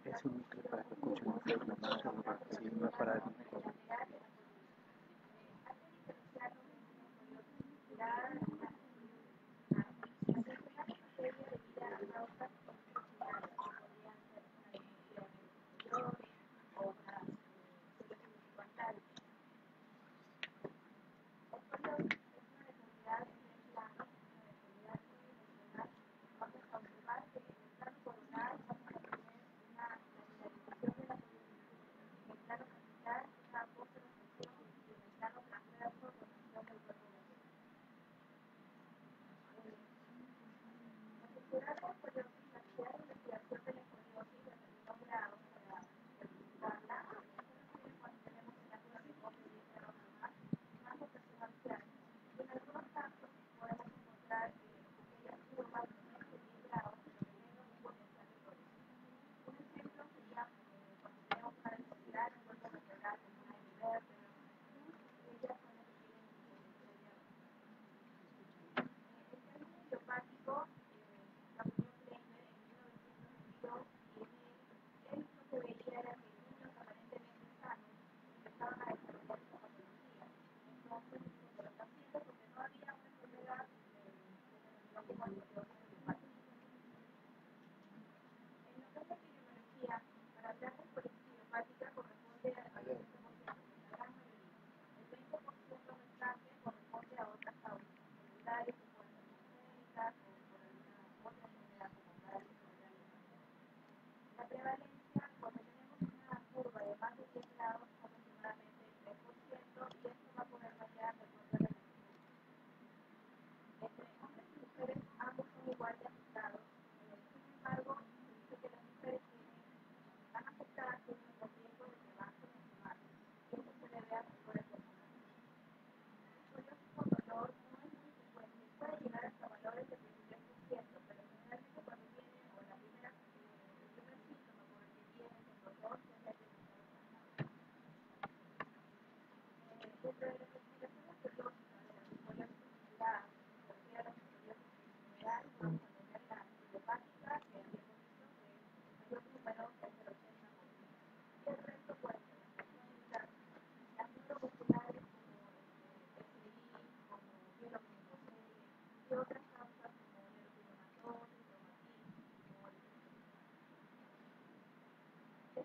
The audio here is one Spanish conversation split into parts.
Es un micro para que escuchen ustedes nomás, solo para que si no es para el micro.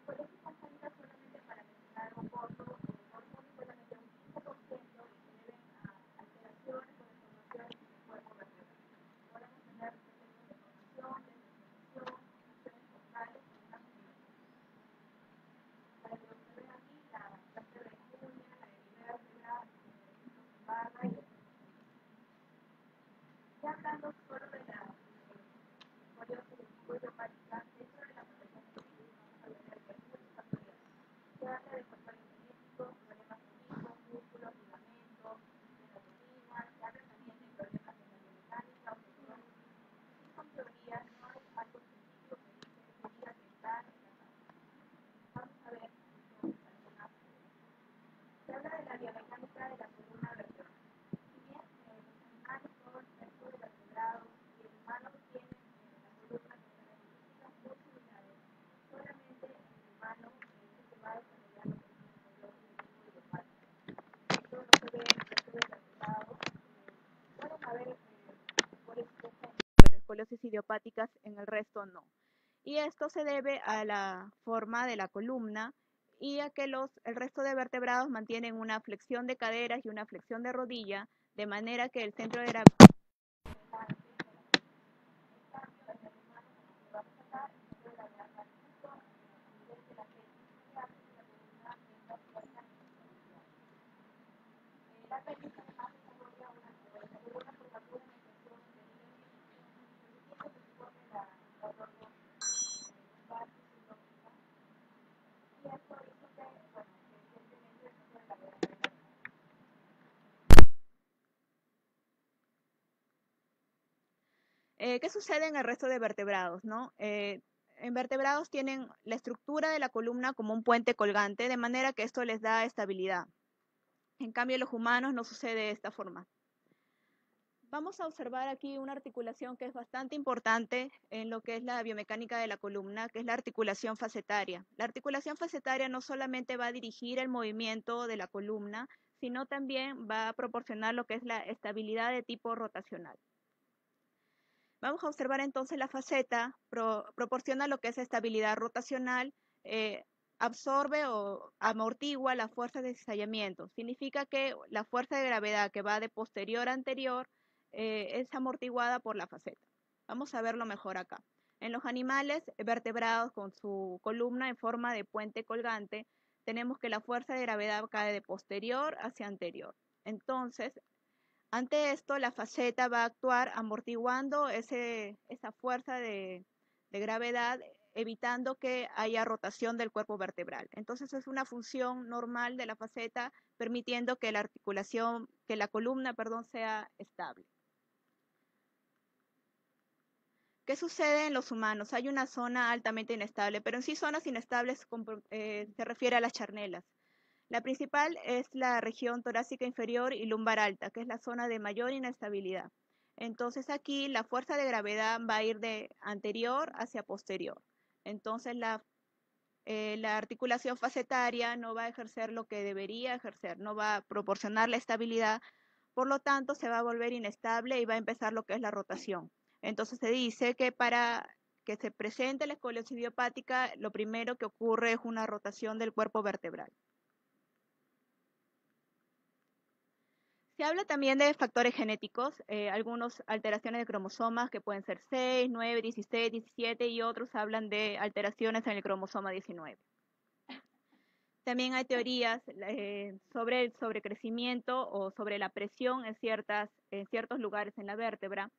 pero escoliosis idiopáticas en el resto no. Y esto se debe a la forma de la columna y a que el resto de vertebrados mantienen una flexión de caderas y una flexión de rodilla, de manera que el centro de gravedad ¿qué sucede en el resto de vertebrados, no? En vertebrados tienen la estructura de la columna como un puente colgante, de manera que esto les da estabilidad. En cambio, en los humanos no sucede de esta forma. Vamos a observar aquí una articulación que es bastante importante en lo que es la biomecánica de la columna, que es la articulación facetaria. La articulación facetaria no solamente va a dirigir el movimiento de la columna, sino también va a proporcionar lo que es la estabilidad de tipo rotacional. Vamos a observar entonces la faceta, proporciona lo que es estabilidad rotacional, absorbe o amortigua la fuerza de cizallamiento. Significa que la fuerza de gravedad que va de posterior a anterior es amortiguada por la faceta. Vamos a verlo mejor acá. En los animales vertebrados con su columna en forma de puente colgante, tenemos que la fuerza de gravedad cae de posterior hacia anterior. Entonces, ante esto, la faceta va a actuar amortiguando esa fuerza de gravedad, evitando que haya rotación del cuerpo vertebral. Entonces, es una función normal de la faceta, permitiendo que la articulación, que la columna, perdón, sea estable. ¿Qué sucede en los humanos? Hay una zona altamente inestable, pero en sí zonas inestables se refiere a las charnelas. La principal es la región torácica inferior y lumbar alta, que es la zona de mayor inestabilidad. Entonces aquí la fuerza de gravedad va a ir de anterior hacia posterior. Entonces la articulación facetaria no va a ejercer lo que debería ejercer, no va a proporcionar la estabilidad, por lo tanto se va a volver inestable y va a empezar lo que es la rotación. Entonces se dice que para que se presente la escoliosis idiopática, lo primero que ocurre es una rotación del cuerpo vertebral. Se habla también de factores genéticos, algunas alteraciones de cromosomas que pueden ser 6, 9, 16, 17 y otros hablan de alteraciones en el cromosoma 19. También hay teorías sobre el sobrecrecimiento o sobre la presión en ciertos lugares en la vértebra.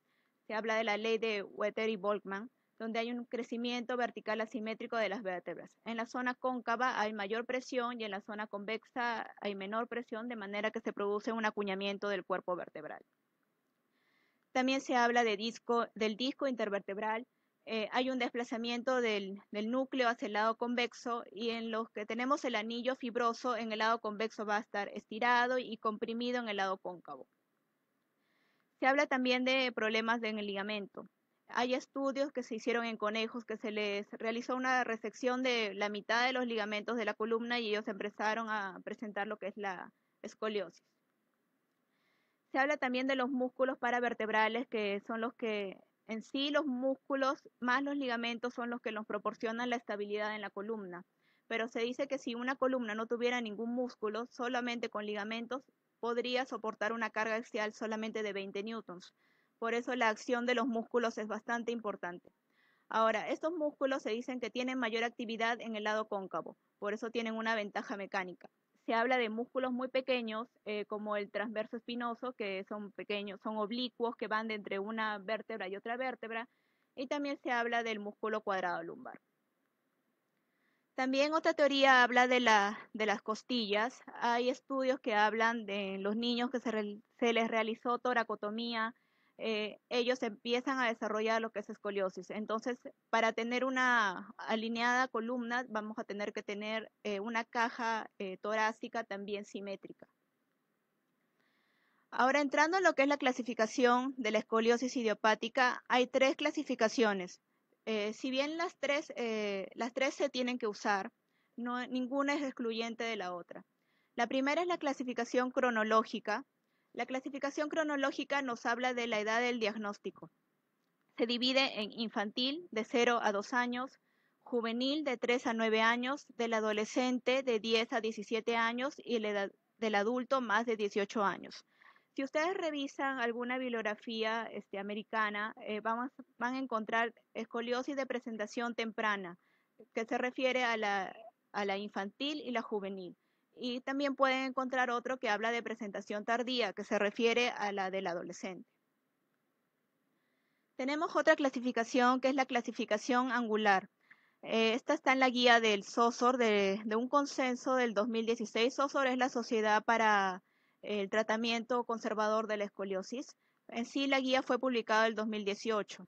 Se habla de la ley de Wetter y Volkmann, donde hay un crecimiento vertical asimétrico de las vértebras. En la zona cóncava hay mayor presión y en la zona convexa hay menor presión, de manera que se produce un acuñamiento del cuerpo vertebral. También se habla del disco intervertebral. Hay un desplazamiento del núcleo hacia el lado convexo y en los que tenemos el anillo fibroso, en el lado convexo va a estar estirado y comprimido en el lado cóncavo. Se habla también de problemas en el ligamento. Hay estudios que se hicieron en conejos que se les realizó una resección de la mitad de los ligamentos de la columna y ellos empezaron a presentar lo que es la escoliosis. Se habla también de los músculos paravertebrales, que son los que en sí los músculos más los ligamentos son los que nos proporcionan la estabilidad en la columna. pero se dice que si una columna no tuviera ningún músculo, solamente con ligamentos, podría soportar una carga axial solamente de 20 newtons. Por eso la acción de los músculos es bastante importante. Ahora, estos músculos se dicen que tienen mayor actividad en el lado cóncavo, por eso tienen una ventaja mecánica. Se habla de músculos muy pequeños, como el transverso espinoso, que son pequeños, son oblicuos, que van de entre una vértebra y otra vértebra, y también se habla del músculo cuadrado lumbar. También otra teoría habla de las costillas. Hay estudios que hablan de los niños que se les realizó toracotomía, ellos empiezan a desarrollar lo que es escoliosis. Entonces, para tener una alineada columna, vamos a tener que tener una caja torácica también simétrica. Ahora, entrando en lo que es la clasificación de la escoliosis idiopática, hay 3 clasificaciones. Si bien las tres se tienen que usar, ninguna es excluyente de la otra. La primera es la clasificación cronológica. La clasificación cronológica nos habla de la edad del diagnóstico. Se divide en infantil, de 0 a 2 años, juvenil, de 3 a 9 años, del adolescente, de 10 a 17 años, y la edad del adulto, más de 18 años. Si ustedes revisan alguna bibliografía americana, van a encontrar escoliosis de presentación temprana, que se refiere a la infantil y la juvenil. Y también pueden encontrar otro que habla de presentación tardía, que se refiere a la del adolescente. Tenemos otra clasificación que es la clasificación angular. Esta está en la guía del SOSOR de un consenso del 2016. SOSOR es la Sociedad para el Tratamiento Conservador de la Escoliosis. En sí, la guía fue publicada en el 2018.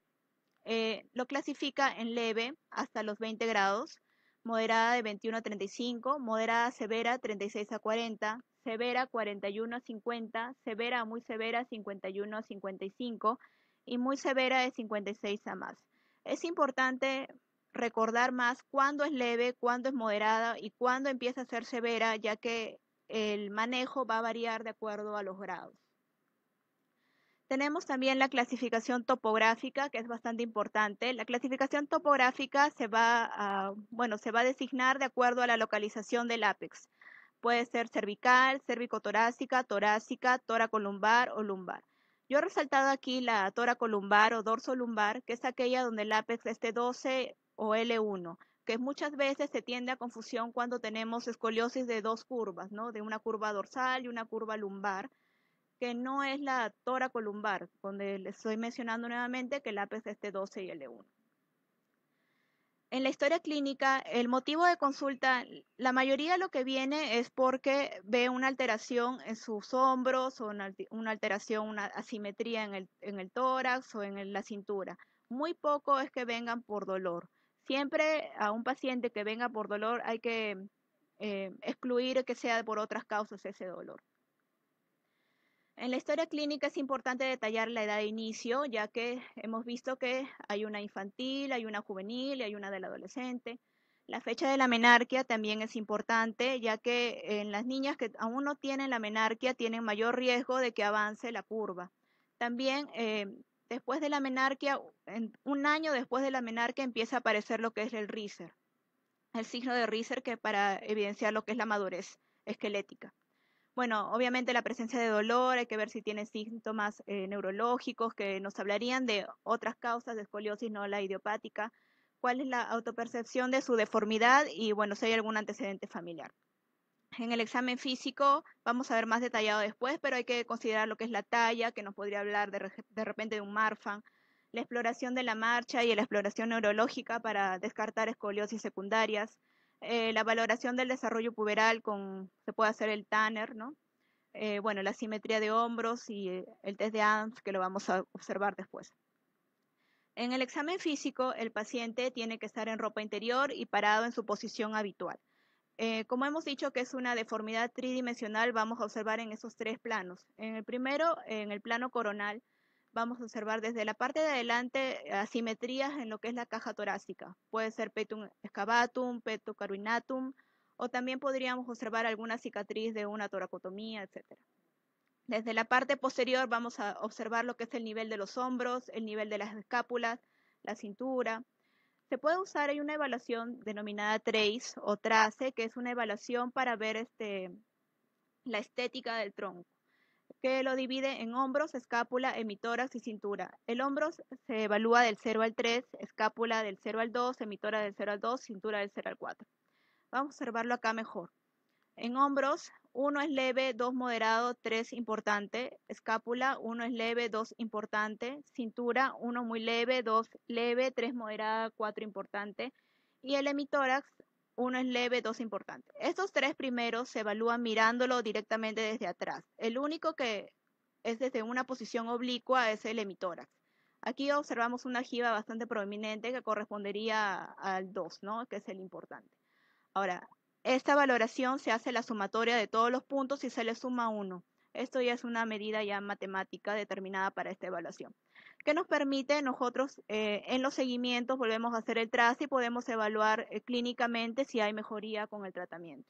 Lo clasifica en leve hasta los 20 grados, moderada de 21 a 35, moderada severa 36 a 40, severa 41 a 50, severa a muy severa 51 a 55 y muy severa de 56 a más. Es importante recordar más cuándo es leve, cuándo es moderada y cuándo empieza a ser severa, ya que el manejo va a variar de acuerdo a los grados. Tenemos también la clasificación topográfica, que es bastante importante. La clasificación topográfica se va a designar de acuerdo a la localización del ápex. Puede ser cervical, cervicotorácica, torácica, toracolumbar o lumbar. Yo he resaltado aquí la toracolumbar o dorsolumbar, que es aquella donde el ápex es T12 o L1, que muchas veces se tiende a confusión cuando tenemos escoliosis de 2 curvas, ¿no? De una curva dorsal y una curva lumbar, que no es la toracolumbar, donde les estoy mencionando nuevamente que el ápex es T12 y L1. En la historia clínica, el motivo de consulta, la mayoría lo que viene es porque ve una alteración en sus hombros o una alteración, una asimetría en el tórax o en la cintura. Muy poco es que vengan por dolor. Siempre a un paciente que venga por dolor hay que excluir que sea por otras causas ese dolor. En la historia clínica es importante detallar la edad de inicio, ya que hemos visto que hay una infantil, hay una juvenil y hay una del adolescente. La fecha de la menarquia también es importante, ya que en las niñas que aún no tienen la menarquia tienen mayor riesgo de que avance la curva. También después de la menarquia, un año después de la menarquia empieza a aparecer lo que es el Reiser, el signo de Reiser, que para evidenciar lo que es la madurez esquelética. Bueno, obviamente la presencia de dolor, hay que ver si tiene síntomas neurológicos que nos hablarían de otras causas de escoliosis, no la idiopática, cuál es la autopercepción de su deformidad y bueno, si hay algún antecedente familiar. En el examen físico vamos a ver más detallado después, pero hay que considerar lo que es la talla, que nos podría hablar de repente de un Marfan, la exploración de la marcha y la exploración neurológica para descartar escoliosis secundarias, la valoración del desarrollo puberal se puede hacer el Tanner, ¿no? Bueno, la simetría de hombros y el test de Adams, que lo vamos a observar después. En el examen físico, el paciente tiene que estar en ropa interior y parado en su posición habitual. Como hemos dicho que es una deformidad tridimensional, vamos a observar en esos 3 planos. En el primero, en el plano coronal, vamos a observar desde la parte de adelante asimetrías en lo que es la caja torácica. Puede ser petum excavatum, petum caruinatum, o también podríamos observar alguna cicatriz de una toracotomía, etc. Desde la parte posterior vamos a observar lo que es el nivel de los hombros, el nivel de las escápulas, la cintura. Se puede usar, hay una evaluación denominada TRACE o TRACE, que es una evaluación para ver la estética del tronco, que lo divide en hombros, escápula, hemitórax y cintura. El hombro se evalúa del 0 al 3, escápula del 0 al 2, hemitórax del 0 al 2, cintura del 0 al 4. Vamos a observarlo acá mejor. En hombros, 1 es leve, 2 moderado, 3 importante. Escápula, 1 es leve, 2 importante. Cintura, 1 muy leve, 2 leve, 3 moderada, 4 importante. Y el hemitórax, 1 es leve, 2 importante. Estos tres primeros se evalúan mirándolo directamente desde atrás. El único que es desde una posición oblicua es el hemitórax. Aquí observamos una jiba bastante prominente que correspondería al 2, ¿no? Que es el importante. Ahora, esta valoración se hace la sumatoria de todos los puntos y se le suma 1. Esto ya es una medida ya matemática determinada para esta evaluación, que nos permite nosotros en los seguimientos volvemos a hacer el trace y podemos evaluar clínicamente si hay mejoría con el tratamiento.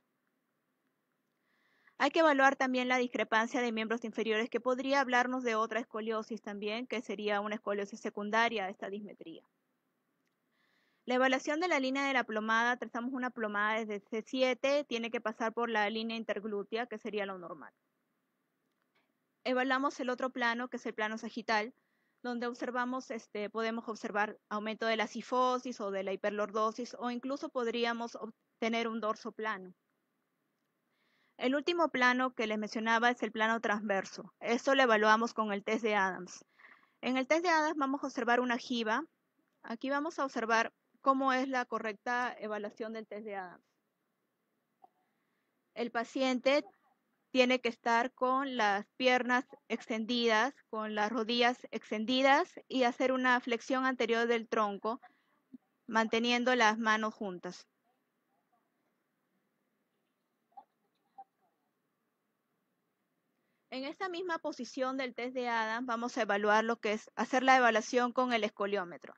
Hay que evaluar también la discrepancia de miembros inferiores, que podría hablarnos de otra escoliosis también, que sería una escoliosis secundaria a esta dismetría. La evaluación de la línea de la plomada, trazamos una plomada desde C7, tiene que pasar por la línea interglútea, que sería lo normal. Evaluamos el otro plano, que es el plano sagital, donde observamos, podemos observar aumento de la cifosis o de la hiperlordosis, o incluso podríamos obtener un dorso plano. El último plano que les mencionaba es el plano transverso. Esto lo evaluamos con el test de Adams. En el test de Adams vamos a observar una jiba. Aquí vamos a observar cómo es la correcta evaluación del test de Adams. El paciente tiene que estar con las piernas extendidas, con las rodillas extendidas y hacer una flexión anterior del tronco, manteniendo las manos juntas. En esta misma posición del test de Adams vamos a evaluar lo que es hacer la evaluación con el escoliómetro.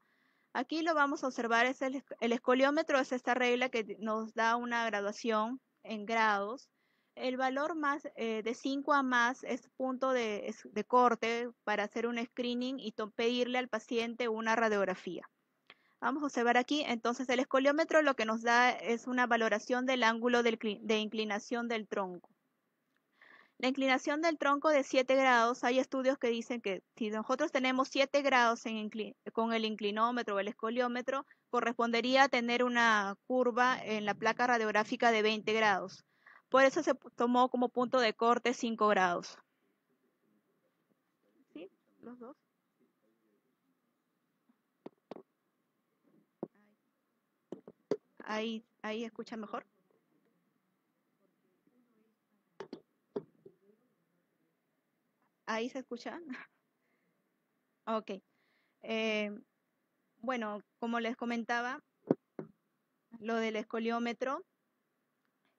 Aquí lo vamos a observar, es el escoliómetro es esta regla que nos da una graduación en grados. El valor más de 5 a más es punto de corte para hacer un screening y pedirle al paciente una radiografía. Vamos a observar aquí, entonces el escoliómetro lo que nos da es una valoración del ángulo de inclinación del tronco. La inclinación del tronco de 7 grados, hay estudios que dicen que si nosotros tenemos 7 grados con el inclinómetro o el escoliómetro, correspondería a tener una curva en la placa radiográfica de 20 grados. Por eso se tomó como punto de corte 5 grados. ¿Sí? ¿Los dos? Ahí escucha mejor. Ahí se escucha. Ok. Bueno, como les comentaba, lo del escoliómetro,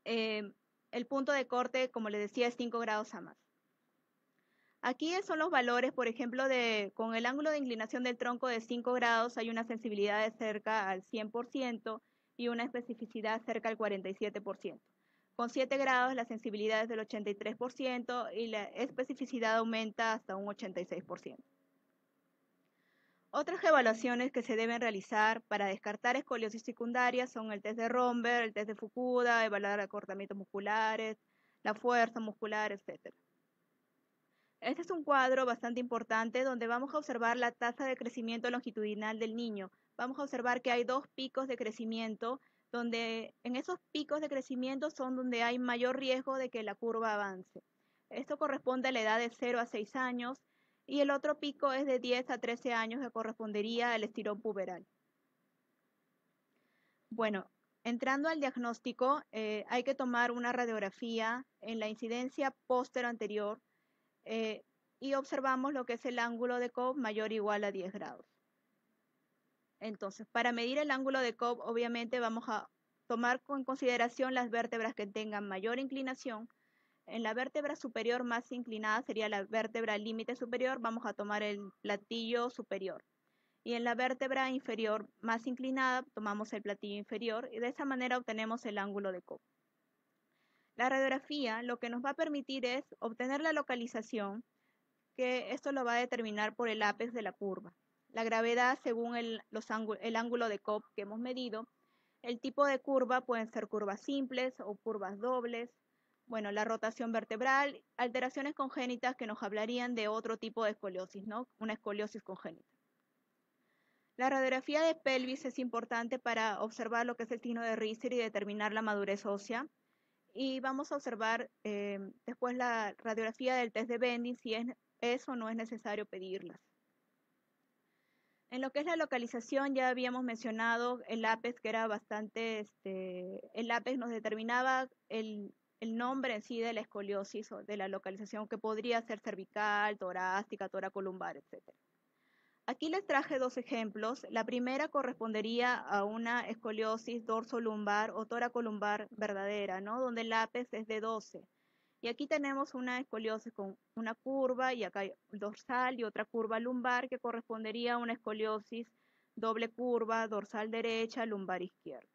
el punto de corte, como les decía, es 5 grados a más. Aquí son los valores, por ejemplo, con el ángulo de inclinación del tronco de 5 grados hay una sensibilidad de cerca al 100% y una especificidad cerca al 47%. Con 7 grados la sensibilidad es del 83% y la especificidad aumenta hasta un 86%. Otras evaluaciones que se deben realizar para descartar escoliosis secundaria son el test de Romberg, el test de Fukuda, evaluar acortamientos musculares, la fuerza muscular, etc. Este es un cuadro bastante importante donde vamos a observar la tasa de crecimiento longitudinal del niño. Vamos a observar que hay dos picos de crecimiento, donde en esos picos de crecimiento son donde hay mayor riesgo de que la curva avance. Esto corresponde a la edad de 0 a 6 años y el otro pico es de 10 a 13 años que correspondería al estirón puberal. Bueno, entrando al diagnóstico, hay que tomar una radiografía en la incidencia póstero anterior y observamos lo que es el ángulo de Cobb mayor o igual a 10 grados. Entonces, para medir el ángulo de Cobb, obviamente vamos a tomar en consideración las vértebras que tengan mayor inclinación. En la vértebra superior más inclinada sería la vértebra límite superior, vamos a tomar el platillo superior. Y en la vértebra inferior más inclinada tomamos el platillo inferior y de esa manera obtenemos el ángulo de Cobb. La radiografía lo que nos va a permitir es obtener la localización, que esto lo va a determinar por el ápex de la curva. la gravedad según el ángulo de Cobb que hemos medido. El tipo de curva pueden ser curvas simples o curvas dobles. Bueno, la rotación vertebral, alteraciones congénitas que nos hablarían de otro tipo de escoliosis, ¿no? Una escoliosis congénita. La radiografía de pelvis es importante para observar lo que es el signo de Richter y determinar la madurez ósea. Y vamos a observar después la radiografía del test de Bending, si es o no es necesario pedirlas. En lo que es la localización, ya habíamos mencionado el APEX, que era bastante, el APEX nos determinaba el nombre en sí de la escoliosis o de la localización, que podría ser cervical, torácica, toracolumbar, etc. Aquí les traje dos ejemplos. La primera correspondería a una escoliosis dorsolumbar o toracolumbar verdadera, ¿no? Donde el ápex es de 12. Y aquí tenemos una escoliosis con una curva y acá hay dorsal y otra curva lumbar que correspondería a una escoliosis doble curva, dorsal derecha, lumbar izquierda.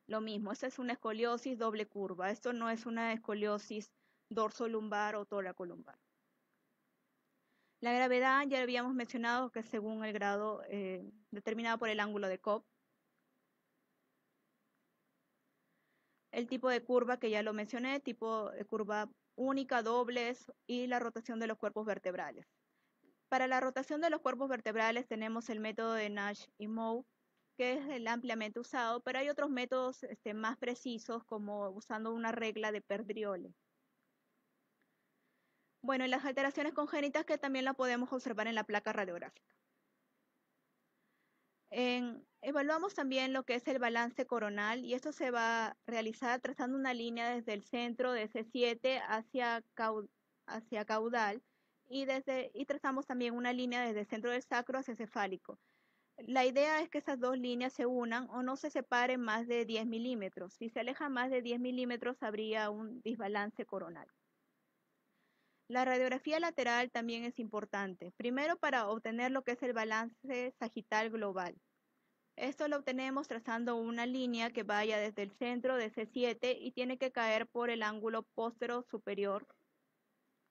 Lo mismo, esta es una escoliosis doble curva. Esto no es una escoliosis dorsolumbar o toracolumbar. La gravedad ya habíamos mencionado que es según el grado determinado por el ángulo de Cobb. El tipo de curva que ya lo mencioné, tipo de curva única, dobles y la rotación de los cuerpos vertebrales. Para la rotación de los cuerpos vertebrales tenemos el método de Nash y Moe, que es el ampliamente usado, pero hay otros métodos más precisos como usando una regla de Perdriole. Bueno, y las alteraciones congénitas que también la podemos observar en la placa radiográfica. Evaluamos también lo que es el balance coronal y esto se va a realizar trazando una línea desde el centro de C7 hacia caudal y trazamos también una línea desde el centro del sacro hacia cefálico. La idea es que esas dos líneas se unan o no se separen más de 10 milímetros. Si se aleja más de 10 milímetros habría un desbalance coronal. La radiografía lateral también es importante. Primero para obtener lo que es el balance sagital global. Esto lo obtenemos trazando una línea que vaya desde el centro de C7 y tiene que caer por el ángulo póstero superior.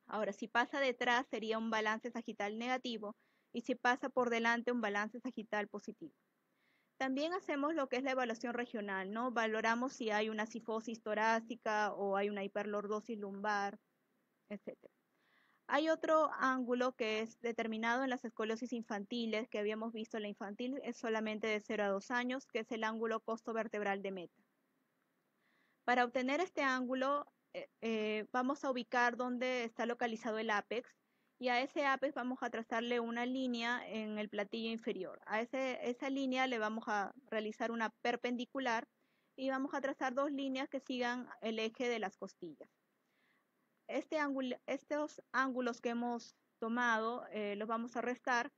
Ahora, si pasa detrás sería un balance sagital negativo y si pasa por delante un balance sagital positivo. También hacemos lo que es la evaluación regional, ¿no? Valoramos si hay una cifosis torácica o hay una hiperlordosis lumbar, etc. Hay otro ángulo que es determinado en las escoliosis infantiles, que habíamos visto. La infantil es solamente de 0 a 2 años, que es el ángulo costo-vertebral de meta. Para obtener este ángulo, vamos a ubicar dónde está localizado el ápex, y a ese ápex vamos a trazarle una línea en el platillo inferior. A esa línea le vamos a realizar una perpendicular y vamos a trazar dos líneas que sigan el eje de las costillas. Estos ángulos que hemos tomado los vamos a restar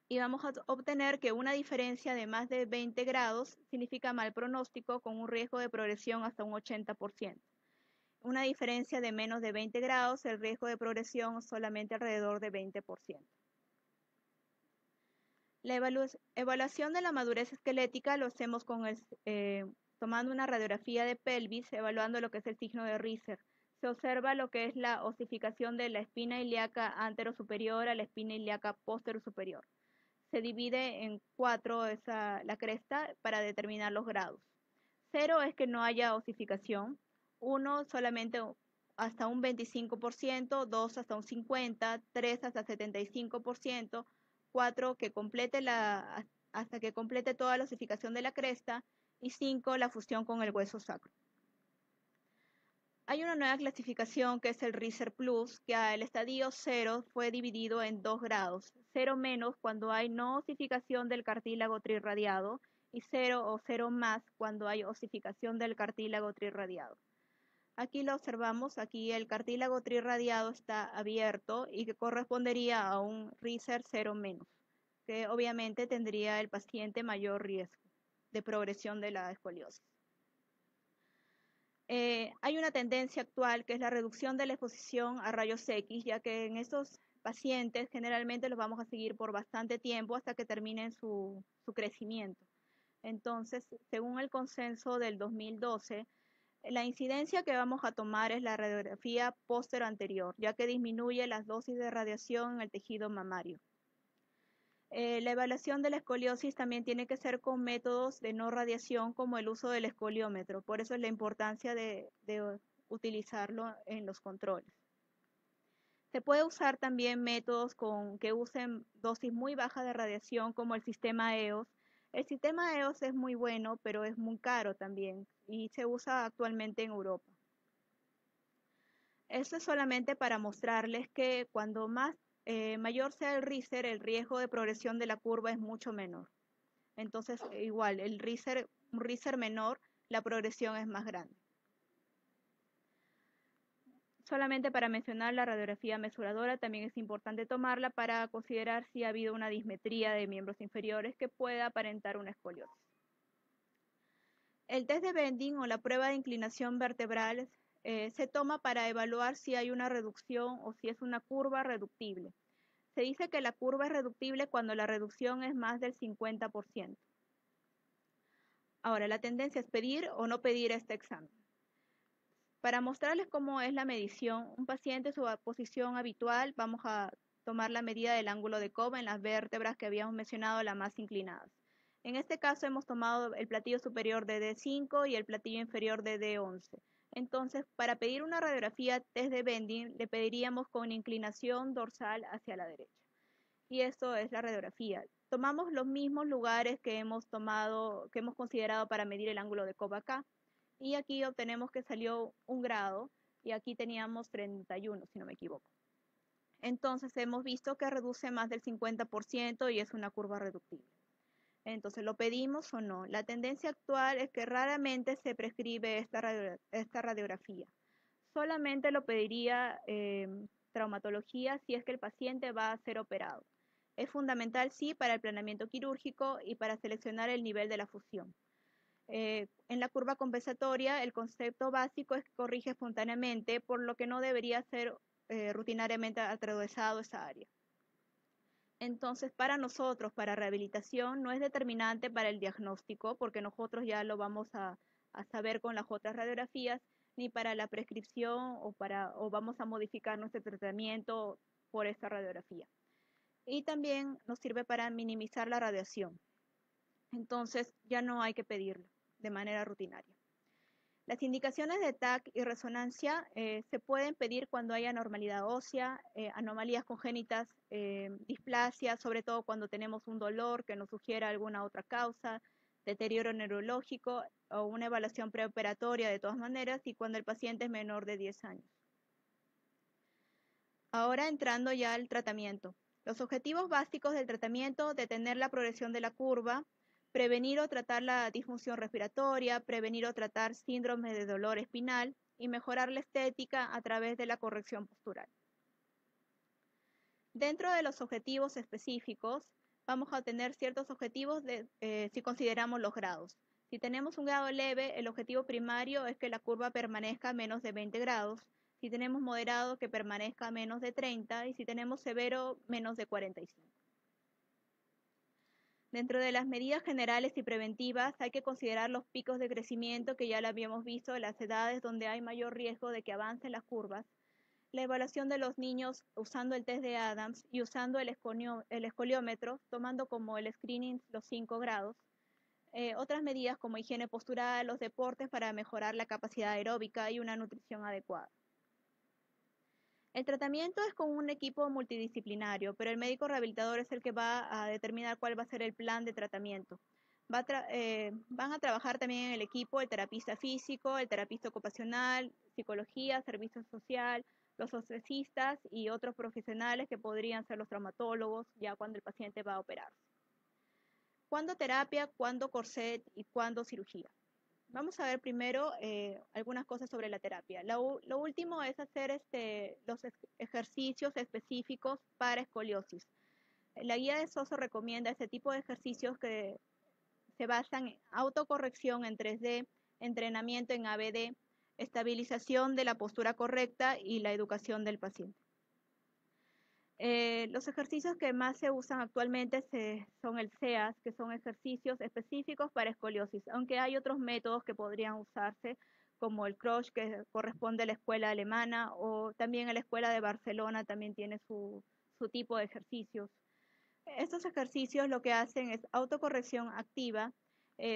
y vamos a obtener que una diferencia de más de 20 grados significa mal pronóstico con un riesgo de progresión hasta un 80%. Una diferencia de menos de 20 grados, el riesgo de progresión solamente alrededor de 20%. La evaluación de la madurez esquelética lo hacemos tomando una radiografía de pelvis, evaluando lo que es el signo de Richter. Se observa lo que es la osificación de la espina ilíaca anterosuperior a la espina ilíaca posterosuperior. Se divide en 4 la cresta para determinar los grados. 0 es que no haya osificación, 1 solamente hasta un 25%, 2 hasta un 50%, 3 hasta 75%, 4 que complete hasta que complete toda la osificación de la cresta y 5 la fusión con el hueso sacro. Hay una nueva clasificación que es el Richter Plus, que el estadio 0 fue dividido en 2 grados. 0 menos cuando hay no osificación del cartílago trirradiado y 0 o 0 más cuando hay osificación del cartílago trirradiado. Aquí lo observamos, aquí el cartílago trirradiado está abierto y que correspondería a un Richter 0 menos, que obviamente tendría el paciente mayor riesgo de progresión de la escoliosis. Hay una tendencia actual que es la reducción de la exposición a rayos X, ya que en estos pacientes generalmente los vamos a seguir por bastante tiempo hasta que terminen su crecimiento. Entonces, según el consenso del 2012, la incidencia que vamos a tomar es la radiografía póstero anterior, ya que disminuye las dosis de radiación en el tejido mamario. La evaluación de la escoliosis también tiene que ser con métodos de no radiación como el uso del escoliómetro. Por eso es la importancia de utilizarlo en los controles. Se puede usar también métodos que usen dosis muy bajas de radiación como el sistema EOS. El sistema EOS es muy bueno, pero es muy caro también y se usa actualmente en Europa. Esto es solamente para mostrarles que cuando mayor sea el riser, el riesgo de progresión de la curva es mucho menor. Entonces, igual, un riser menor, la progresión es más grande. Solamente para mencionar la radiografía mesuradora, también es importante tomarla para considerar si ha habido una dismetría de miembros inferiores que pueda aparentar una escoliosis. El test de bending o la prueba de inclinación vertebral se toma para evaluar si hay una reducción o si es una curva reductible. Se dice que la curva es reductible cuando la reducción es más del 50%. Ahora, la tendencia es pedir o no pedir este examen. Para mostrarles cómo es la medición, un paciente en su posición habitual, vamos a tomar la medida del ángulo de Cobb en las vértebras que habíamos mencionado, las más inclinadas. En este caso hemos tomado el platillo superior de D5 y el platillo inferior de D11. Entonces, para pedir una radiografía test de bending, le pediríamos con inclinación dorsal hacia la derecha. Y esto es la radiografía. Tomamos los mismos lugares que hemos considerado para medir el ángulo de Cobb acá. Y aquí obtenemos que salió 1 grado y aquí teníamos 31, si no me equivoco. Entonces hemos visto que reduce más del 50% y es una curva reductible. Entonces, ¿lo pedimos o no? La tendencia actual es que raramente se prescribe esta radiografía. Solamente lo pediría traumatología si es que el paciente va a ser operado. Es fundamental, sí, para el planeamiento quirúrgico y para seleccionar el nivel de la fusión. En la curva compensatoria, el concepto básico es que corrige espontáneamente, por lo que no debería ser rutinariamente atravesado esa área. Entonces, para nosotros, para rehabilitación, no es determinante para el diagnóstico, porque nosotros ya lo vamos a saber con las otras radiografías, ni para la prescripción o vamos a modificar nuestro tratamiento por esta radiografía. Y también nos sirve para minimizar la radiación. Entonces, ya no hay que pedirlo de manera rutinaria. Las indicaciones de TAC y resonancia se pueden pedir cuando hay anormalidad ósea, anomalías congénitas, displasia, sobre todo cuando tenemos un dolor que nos sugiera alguna otra causa, deterioro neurológico o una evaluación preoperatoria de todas maneras y cuando el paciente es menor de 10 años. Ahora entrando ya al tratamiento. Los objetivos básicos del tratamiento: detener la progresión de la curva, prevenir o tratar la disfunción respiratoria, prevenir o tratar síndrome de dolor espinal y mejorar la estética a través de la corrección postural. Dentro de los objetivos específicos, vamos a tener ciertos objetivos si consideramos los grados. Si tenemos un grado leve, el objetivo primario es que la curva permanezca a menos de 20 grados. Si tenemos moderado, que permanezca a menos de 30 y si tenemos severo, menos de 45. Dentro de las medidas generales y preventivas hay que considerar los picos de crecimiento que ya lo habíamos visto, las edades donde hay mayor riesgo de que avancen las curvas, la evaluación de los niños usando el test de Adams y usando el escoliómetro, tomando como el screening los 5 grados, otras medidas como higiene postural, los deportes para mejorar la capacidad aeróbica y una nutrición adecuada. El tratamiento es con un equipo multidisciplinario, pero el médico rehabilitador es el que va a determinar cuál va a ser el plan de tratamiento. Van a trabajar también en el equipo el terapista físico, el terapista ocupacional, psicología, servicio social, los ortesistas y otros profesionales que podrían ser los traumatólogos ya cuando el paciente va a operarse. ¿Cuándo terapia, cuándo corset y cuándo cirugía? Vamos a ver primero algunas cosas sobre la terapia. Lo último es hacer los ejercicios específicos para escoliosis. La guía de Soso recomienda este tipo de ejercicios que se basan en autocorrección en 3D, entrenamiento en ABD, estabilización de la postura correcta y la educación del paciente. Los ejercicios que más se usan actualmente son el CEAS, que son ejercicios específicos para escoliosis, aunque hay otros métodos que podrían usarse, como el CROSH, que corresponde a la escuela alemana, o también a la escuela de Barcelona, también tiene su tipo de ejercicios. Estos ejercicios lo que hacen es autocorrección activa,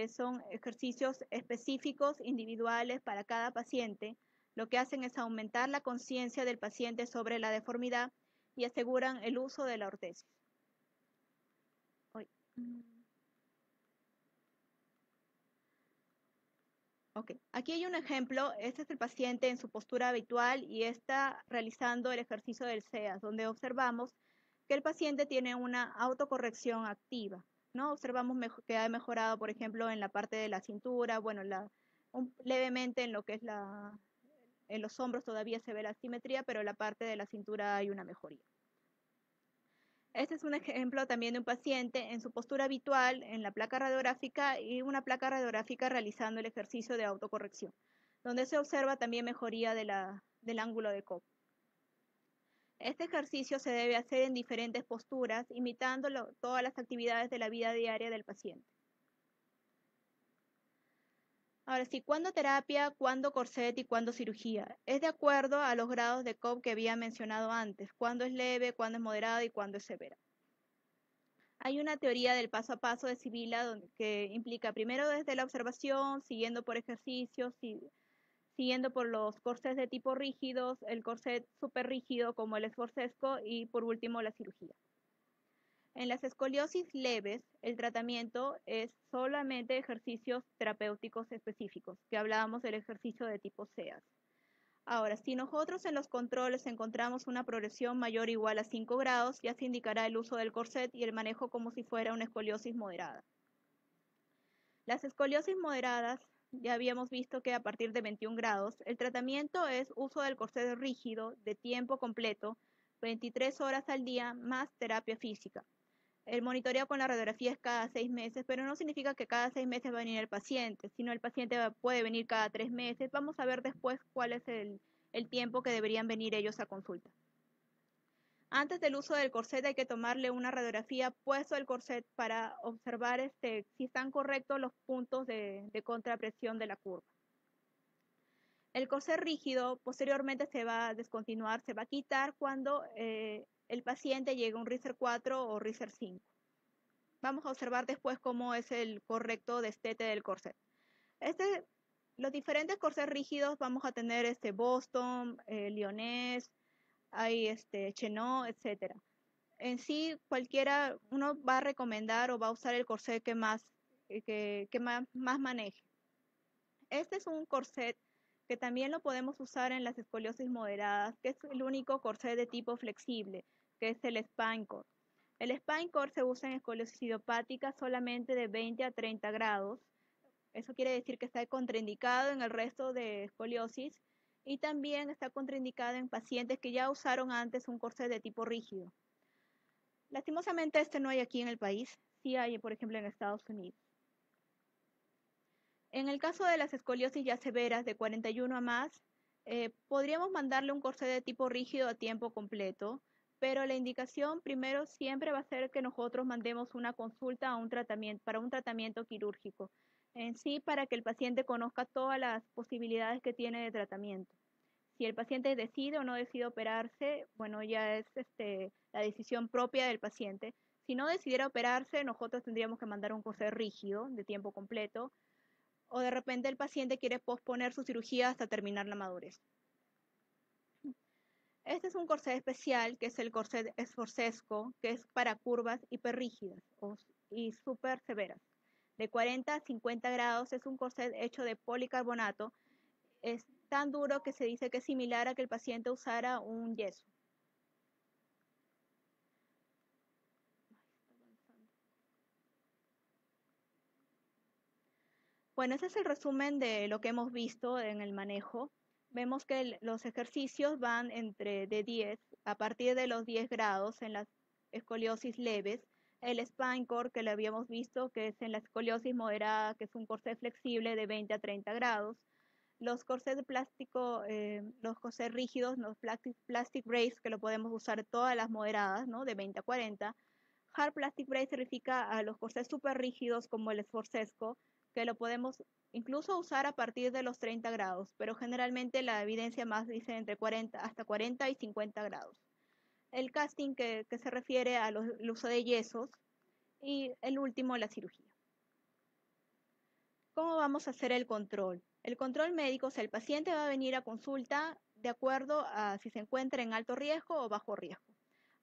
son ejercicios específicos, individuales para cada paciente. Lo que hacen es aumentar la conciencia del paciente sobre la deformidad y aseguran el uso de la ortesis. Ok, aquí hay un ejemplo. Este es el paciente en su postura habitual y está realizando el ejercicio del CEAS, donde observamos que el paciente tiene una autocorrección activa, ¿no? Observamos que ha mejorado, por ejemplo, en la parte de la cintura, bueno, levemente en lo que es en los hombros todavía se ve la asimetría, pero en la parte de la cintura hay una mejoría. Este es un ejemplo también de un paciente en su postura habitual en la placa radiográfica y una placa radiográfica realizando el ejercicio de autocorrección, donde se observa también mejoría del ángulo de Cobb. Este ejercicio se debe hacer en diferentes posturas, imitando todas las actividades de la vida diaria del paciente. Ahora sí, ¿cuándo terapia, cuándo corset y cuándo cirugía? Es de acuerdo a los grados de Cobb que había mencionado antes, cuándo es leve, cuándo es moderada y cuándo es severa. Hay una teoría del paso a paso de Sibila que implica primero desde la observación, siguiendo por ejercicios, siguiendo por los corsets de tipo rígidos, el corset súper rígido como el esforcesco y por último la cirugía. En las escoliosis leves, el tratamiento es solamente ejercicios terapéuticos específicos, que hablábamos del ejercicio de tipo SEAS. Ahora, si nosotros en los controles encontramos una progresión mayor o igual a 5 grados, ya se indicará el uso del corset y el manejo como si fuera una escoliosis moderada. Las escoliosis moderadas, ya habíamos visto que a partir de 21 grados, el tratamiento es uso del corset rígido de tiempo completo, 23 horas al día, más terapia física. El monitoreo con la radiografía es cada 6 meses, pero no significa que cada 6 meses va a venir el paciente, sino el paciente puede venir cada 3 meses. Vamos a ver después cuál es el tiempo que deberían venir ellos a consulta. Antes del uso del corset hay que tomarle una radiografía puesto el corset para observar si están correctos los puntos de contrapresión de la curva. El corset rígido posteriormente se va a descontinuar, se va a quitar cuando el paciente llegue a un Riser 4 o Riser 5. Vamos a observar después cómo es el correcto destete del corset. Los diferentes corsets rígidos vamos a tener Boston, Lyonés, hay Chenot, etc. En sí, cualquiera, uno va a recomendar o va a usar el corset que más maneje. Este es un corset que también lo podemos usar en las escoliosis moderadas, que es el único corset de tipo flexible, que es el Spinecore. El Spinecore se usa en escoliosis idiopática solamente de 20 a 30 grados. Eso quiere decir que está contraindicado en el resto de escoliosis y también está contraindicado en pacientes que ya usaron antes un corset de tipo rígido. Lastimosamente no hay aquí en el país, sí hay por ejemplo en Estados Unidos. En el caso de las escoliosis ya severas de 41 a más, podríamos mandarle un corset de tipo rígido a tiempo completo, pero la indicación primero siempre va a ser que nosotros mandemos una consulta para un tratamiento quirúrgico, en sí para que el paciente conozca todas las posibilidades que tiene de tratamiento. Si el paciente decide o no decide operarse, bueno, ya es la decisión propia del paciente. Si no decidiera operarse, nosotros tendríamos que mandar un corset rígido de tiempo completo, o de repente el paciente quiere posponer su cirugía hasta terminar la madurez. Este es un corset especial, que es el corset esforcesco, que es para curvas hiperrígidas y súper severas. De 40 a 50 grados es un corset hecho de policarbonato. Es tan duro que se dice que es similar a que el paciente usara un yeso. Bueno, ese es el resumen de lo que hemos visto en el manejo. Vemos que los ejercicios van de 10, a partir de los 10 grados en las escoliosis leves. El Spinecore, que lo habíamos visto, que es en la escoliosis moderada, que es un corset flexible de 20 a 30 grados. Los corsets de plástico, los corsets rígidos, los plastic brace, que lo podemos usar todas las moderadas, ¿no? De 20 a 40. Hard plastic brace se refiere a los corsets súper rígidos como el esforcesco, que lo podemos incluso usar a partir de los 30 grados, pero generalmente la evidencia más dice entre 40 hasta 40 y 50 grados. el casting que se refiere al uso de yesos y el último, la cirugía. ¿Cómo vamos a hacer el control? El control médico, o sea, el paciente va a venir a consulta de acuerdo a si se encuentra en alto riesgo o bajo riesgo.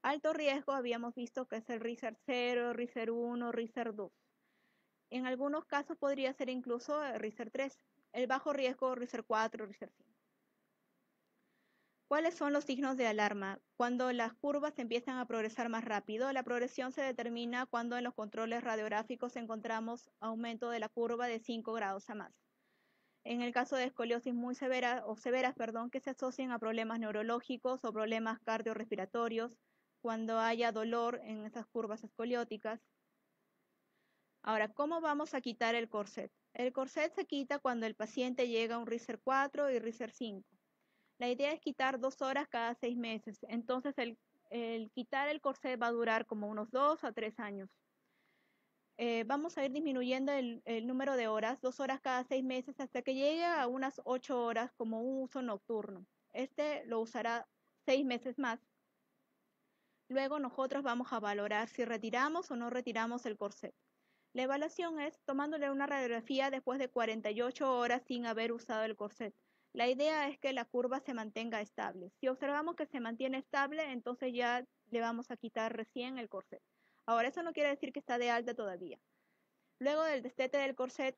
Alto riesgo habíamos visto que es el RISER 0, RISER 1, RISER 2. En algunos casos podría ser incluso RISER 3. El bajo riesgo, RISER 4, RISER 5. ¿Cuáles son los signos de alarma? Cuando las curvas empiezan a progresar más rápido, la progresión se determina cuando en los controles radiográficos encontramos aumento de la curva de 5 grados a más. En el caso de escoliosis muy severa o severas, que se asocian a problemas neurológicos o problemas cardiorrespiratorios, cuando haya dolor en esas curvas escolióticas. Ahora, ¿cómo vamos a quitar el corset? El corset se quita cuando el paciente llega a un RISER 4 y RISER 5. La idea es quitar 2 horas cada 6 meses. Entonces, el quitar el corset va a durar como unos 2 a 3 años. Vamos a ir disminuyendo el número de horas, 2 horas cada 6 meses, hasta que llegue a unas 8 horas como un uso nocturno. Este lo usará 6 meses más. Luego nosotros vamos a valorar si retiramos o no retiramos el corset. La evaluación es tomándole una radiografía después de 48 horas sin haber usado el corset. La idea es que la curva se mantenga estable. Si observamos que se mantiene estable, entonces ya le vamos a quitar recién el corset. Ahora, eso no quiere decir que está de alta todavía. Luego del destete del corset,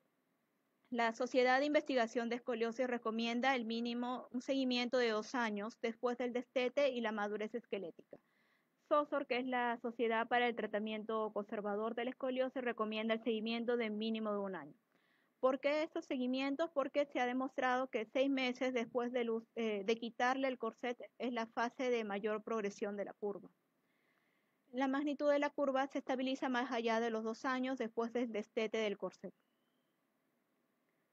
la Sociedad de Investigación de Escoliosis recomienda el mínimo un seguimiento de 2 años después del destete y la madurez esquelética. SOSOR, que es la Sociedad para el Tratamiento Conservador de la Escoliosis, recomienda el seguimiento de mínimo de 1 año. ¿Por qué estos seguimientos? Porque se ha demostrado que 6 meses después de quitarle el corset es la fase de mayor progresión de la curva. La magnitud de la curva se estabiliza más allá de los 2 años después del destete del corset.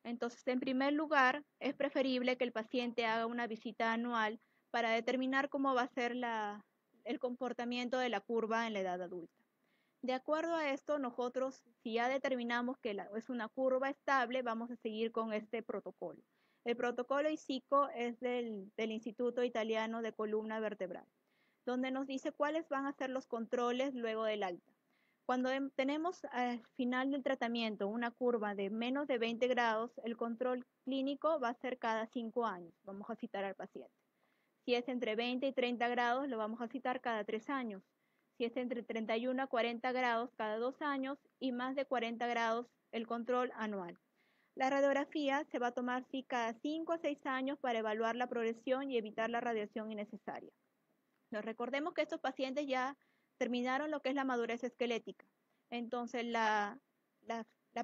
Entonces, en primer lugar, es preferible que el paciente haga una visita anual para determinar cómo va a ser el comportamiento de la curva en la edad adulta. De acuerdo a esto, nosotros, si ya determinamos que es una curva estable, vamos a seguir con este protocolo. El protocolo ISICO es del Instituto Italiano de Columna Vertebral, donde nos dice cuáles van a ser los controles luego del alta. Cuando tenemos al final del tratamiento una curva de menos de 20 grados, el control clínico va a ser cada 5 años. Vamos a citar al paciente. Si es entre 20 y 30 grados, lo vamos a citar cada 3 años. Si es entre 31 a 40 grados, cada 2 años, y más de 40 grados, el control anual. La radiografía se va a tomar cada 5 a 6 años para evaluar la progresión y evitar la radiación innecesaria. Nos recordemos que estos pacientes ya terminaron lo que es la madurez esquelética. Entonces, la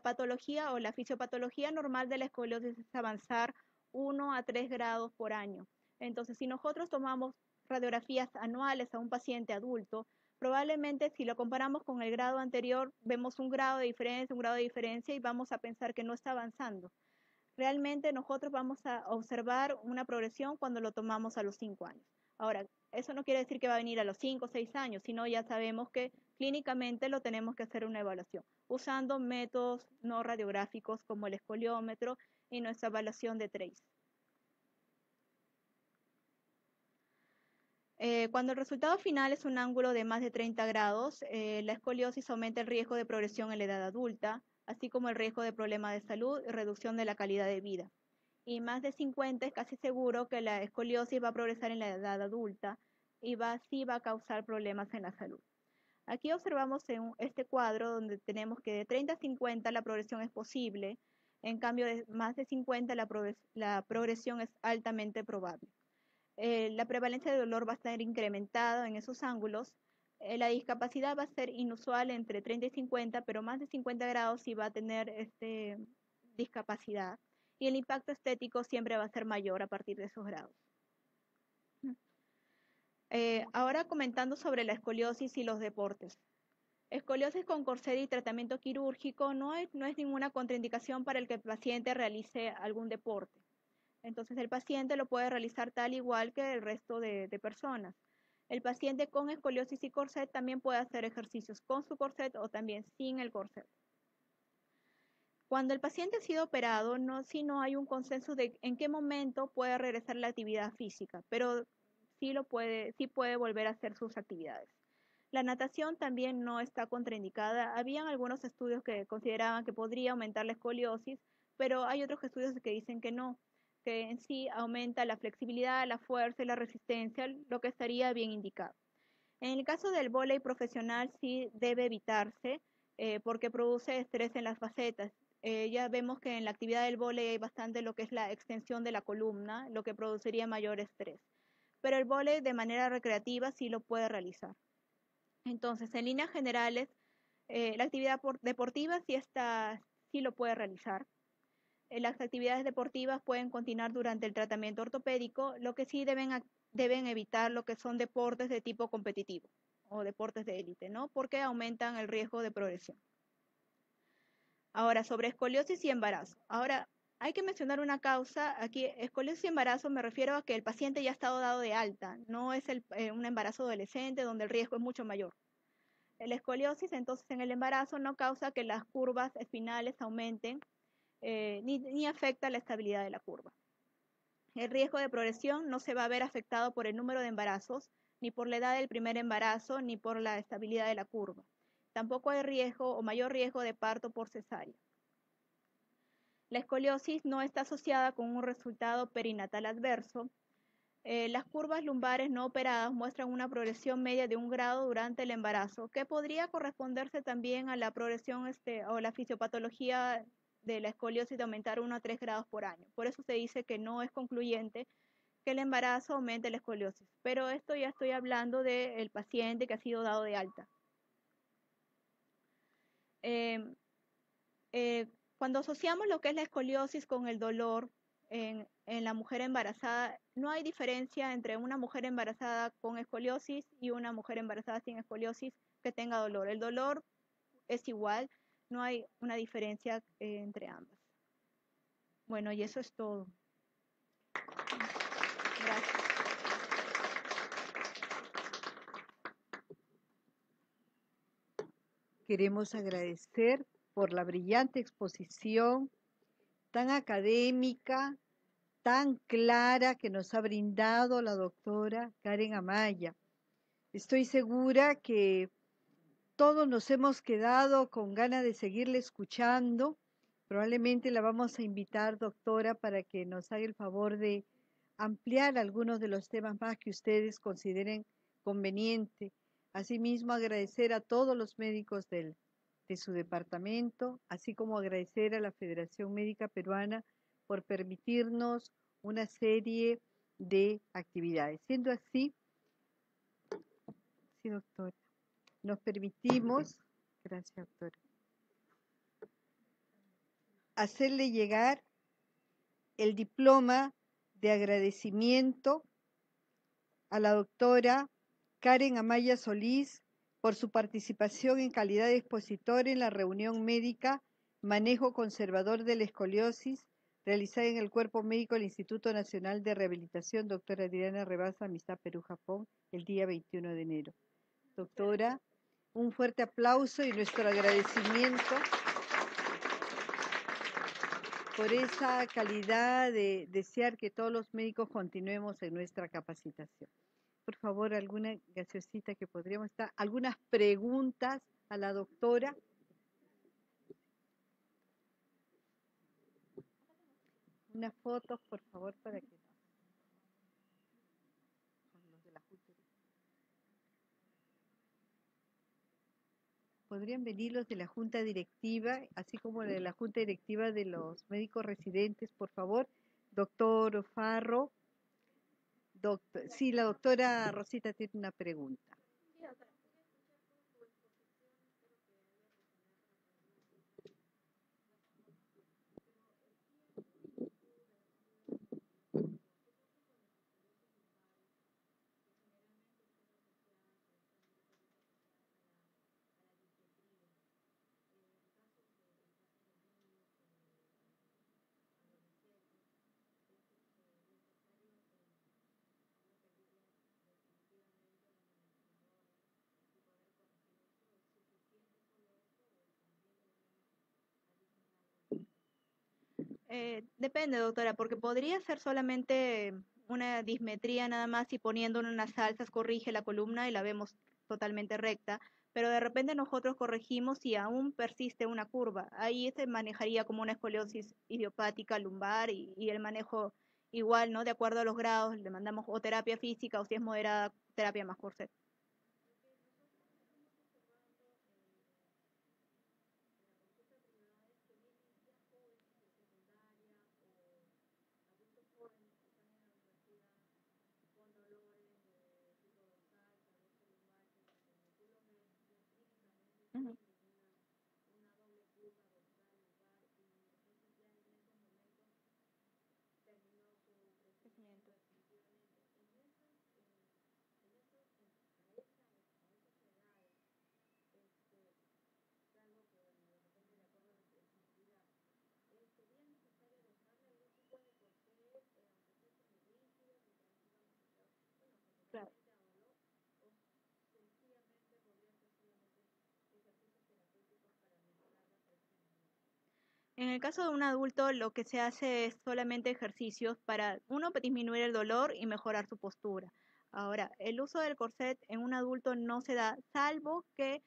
patología o la fisiopatología normal de la escoliosis es avanzar 1 a 3 grados por año. Entonces, si nosotros tomamos radiografías anuales a un paciente adulto, probablemente si lo comparamos con el grado anterior, vemos un grado de diferencia y vamos a pensar que no está avanzando. Realmente nosotros vamos a observar una progresión cuando lo tomamos a los 5 años. Ahora, eso no quiere decir que va a venir a los 5 o 6 años, sino ya sabemos que clínicamente lo tenemos que hacer una evaluación, usando métodos no radiográficos como el escoliómetro y nuestra evaluación de trace. Cuando el resultado final es un ángulo de más de 30 grados, la escoliosis aumenta el riesgo de progresión en la edad adulta, así como el riesgo de problemas de salud y reducción de la calidad de vida. Y más de 50 es casi seguro que la escoliosis va a progresar en la edad adulta y sí va a causar problemas en la salud. Aquí observamos en este cuadro donde tenemos que de 30 a 50 la progresión es posible, en cambio de más de 50 la progresión es altamente probable. La prevalencia de dolor va a estar incrementada en esos ángulos. La discapacidad va a ser inusual entre 30 y 50, pero más de 50 grados sí va a tener discapacidad. Y el impacto estético siempre va a ser mayor a partir de esos grados. Ahora comentando sobre la escoliosis y los deportes. Escoliosis con corset y tratamiento quirúrgico no es ninguna contraindicación para el que el paciente realice algún deporte. Entonces el paciente lo puede realizar tal igual que el resto de personas. El paciente con escoliosis y corset también puede hacer ejercicios con su corset o también sin el corset. Cuando el paciente ha sido operado, no hay un consenso de en qué momento puede regresar la actividad física, pero sí puede volver a hacer sus actividades. La natación también no está contraindicada. Habían algunos estudios que consideraban que podría aumentar la escoliosis, pero hay otros estudios que dicen que no, que en sí aumenta la flexibilidad, la fuerza y la resistencia, lo que estaría bien indicado. En el caso del vóley profesional sí debe evitarse porque produce estrés en las facetas. Ya vemos que en la actividad del vóley hay bastante lo que es la extensión de la columna, lo que produciría mayor estrés. Pero el vóley de manera recreativa sí lo puede realizar. Entonces, en líneas generales, la actividad deportiva sí lo puede realizar. Las actividades deportivas pueden continuar durante el tratamiento ortopédico, lo que sí deben evitar lo que son deportes de tipo competitivo o deportes de élite, ¿no? Porque aumentan el riesgo de progresión. Ahora, sobre escoliosis y embarazo. Ahora, hay que mencionar una causa. Aquí, escoliosis y embarazo me refiero a que el paciente ya ha estado dado de alta, no es un embarazo adolescente donde el riesgo es mucho mayor. La escoliosis, entonces, en el embarazo no causa que las curvas espinales aumenten ni afecta la estabilidad de la curva. El riesgo de progresión no se va a ver afectado por el número de embarazos, ni por la edad del primer embarazo, ni por la estabilidad de la curva. Tampoco hay riesgo o mayor riesgo de parto por cesárea. La escoliosis no está asociada con un resultado perinatal adverso. Las curvas lumbares no operadas muestran una progresión media de 1 grado durante el embarazo, que podría corresponderse también a la progresión o la fisiopatología de la escoliosis de aumentar 1 a 3 grados por año. Por eso se dice que no es concluyente que el embarazo aumente la escoliosis. Pero esto ya estoy hablando del paciente que ha sido dado de alta. Eh, Cuando asociamos lo que es la escoliosis con el dolor en la mujer embarazada, no hay diferencia entre una mujer embarazada con escoliosis y una mujer embarazada sin escoliosis que tenga dolor. El dolor es igual, no hay una diferencia entre ambas. Bueno, y eso es todo. Gracias. Queremos agradecer por la brillante exposición tan académica, tan clara que nos ha brindado la doctora Karen Amaya. Estoy segura que todos nos hemos quedado con ganas de seguirle escuchando. Probablemente la vamos a invitar, doctora, para que nos haga el favor de ampliar algunos de los temas más que ustedes consideren conveniente. Asimismo, agradecer a todos los médicos de su departamento, así como agradecer a la Federación Médica Peruana por permitirnos una serie de actividades. Siendo así, sí, doctora, nos permitimos, gracias, doctora, hacerle llegar el diploma de agradecimiento a la doctora Karen Amaya Solís por su participación en calidad de expositor en la reunión médica Manejo Conservador de la Escoliosis, realizada en el Cuerpo Médico del Instituto Nacional de Rehabilitación, doctora Adriana Rebasa, Amistad Perú, Japón, el día 21 de enero. Doctora, un fuerte aplauso y nuestro agradecimiento por esa calidad de desear que todos los médicos continuemos en nuestra capacitación. Por favor, alguna gaseosita que podríamos estar, algunas preguntas a la doctora. Unas fotos, por favor, para que podrían venir los de la junta directiva, así como de la junta directiva de los médicos residentes, por favor. Doctor Farro. Sí, la doctora Rosita tiene una pregunta. Depende, doctora, porque podría ser solamente una dismetría nada más y poniendo unas alzas corrige la columna y la vemos totalmente recta, pero de repente nosotros corregimos y aún persiste una curva. Ahí se manejaría como una escoliosis idiopática lumbar y el manejo igual, ¿no? De acuerdo a los grados, le mandamos o terapia física o si es moderada, terapia más corset. Ujú. Crecimiento. Claro. En el caso de un adulto, lo que se hace es solamente ejercicios para, uno, disminuir el dolor y mejorar su postura. Ahora, el uso del corset en un adulto no se da, salvo que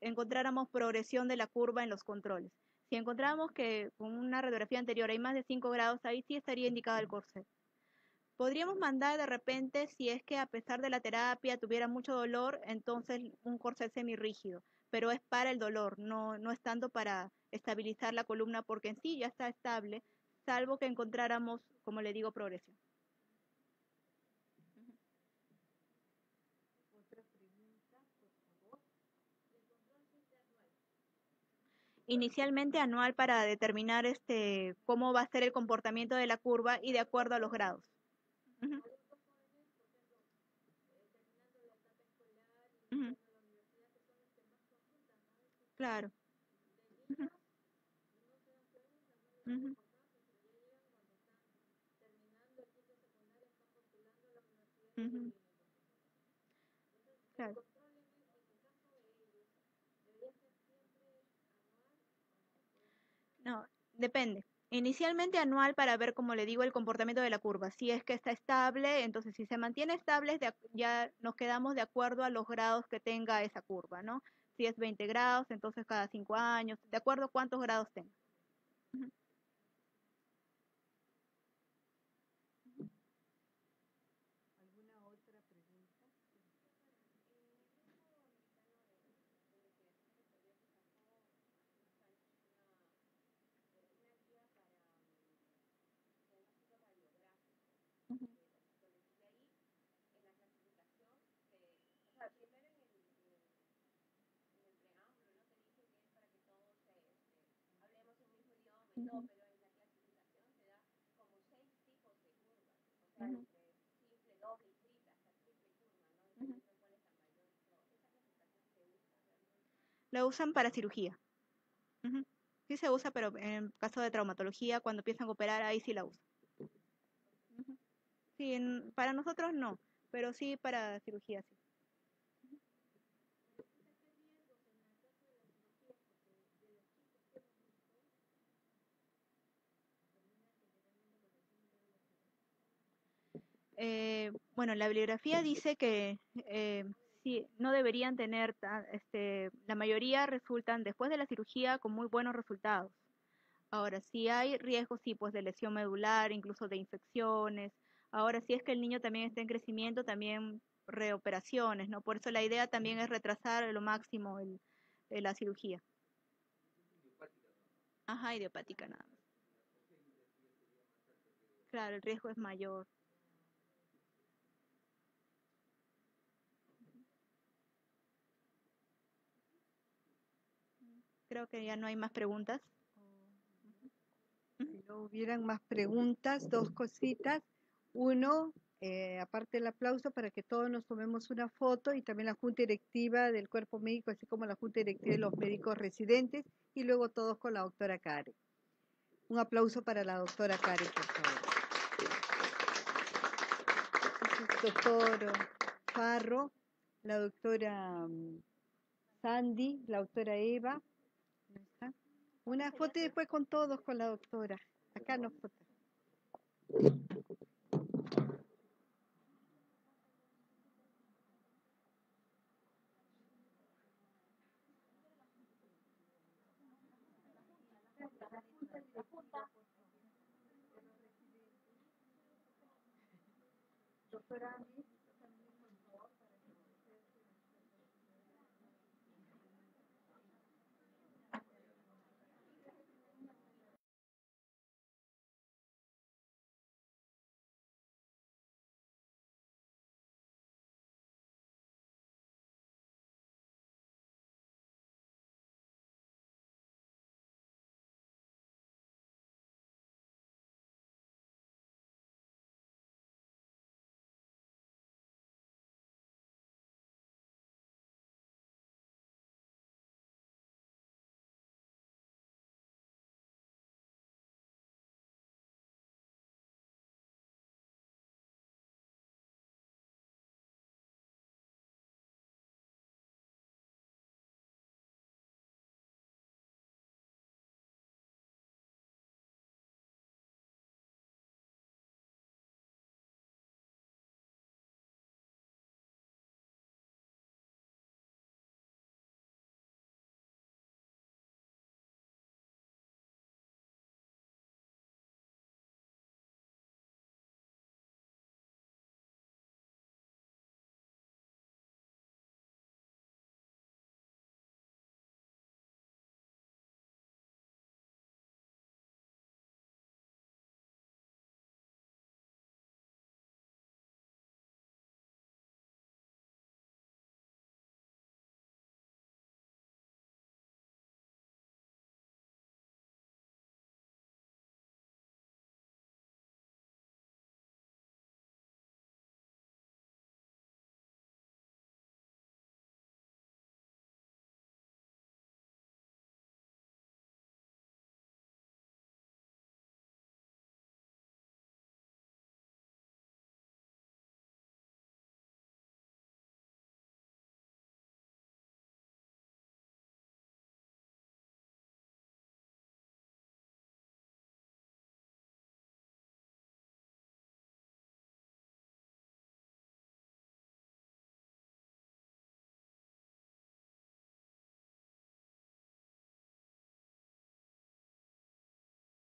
encontráramos progresión de la curva en los controles. Si encontramos que con una radiografía anterior hay más de 5 grados, ahí sí estaría indicado el corset. Podríamos mandar de repente, si es que a pesar de la terapia tuviera mucho dolor, entonces un corset semirrígido, pero es para el dolor, no es tanto para estabilizar la columna porque en sí ya está estable, salvo que encontráramos, como le digo, progresión. Otra pregunta, por favor. Inicialmente anual para determinar cómo va a ser el comportamiento de la curva y de acuerdo a los grados. Ujú. Ujú. Claro. Ujú. Ujú. Ujú. Claro. No, depende. Inicialmente anual para ver, como le digo, el comportamiento de la curva. Si es que está estable, entonces si se mantiene estable, ya nos quedamos de acuerdo a los grados que tenga esa curva, ¿no? Si es 20 grados, entonces cada 5 años, de acuerdo a cuántos grados tenga. Ujú. ¿Alguna otra pregunta? Ujú. Ujú. Ujú. Ujú. La usan para cirugía. Ujú. Sí se usa, pero en caso de traumatología, cuando empiezan a operar, ahí sí la usan. Ujú. Sí, para nosotros no, pero sí para cirugía, sí. Bueno, la bibliografía dice que sí, no deberían tener, la mayoría resultan después de la cirugía con muy buenos resultados. Ahora, si hay riesgos, sí, pues de lesión medular, incluso de infecciones. Ahora, si es que el niño también está en crecimiento, también reoperaciones, ¿no? Por eso la idea también es retrasar a lo máximo la cirugía. Ajá, idiopática nada más. Claro, el riesgo es mayor. Creo que ya no hay más preguntas. Si no hubieran más preguntas, dos cositas. Uno, aparte del aplauso, para que todos nos tomemos una foto y también la junta directiva del cuerpo médico, así como la junta directiva de los médicos residentes y luego todos con la doctora Karen. Un aplauso para la doctora Karen, por favor. Doctor Farro, la doctora Sandy, la doctora Eva. ¿No está? Una foto y después con todos, con la doctora. Acá nos foto. doctora Andy.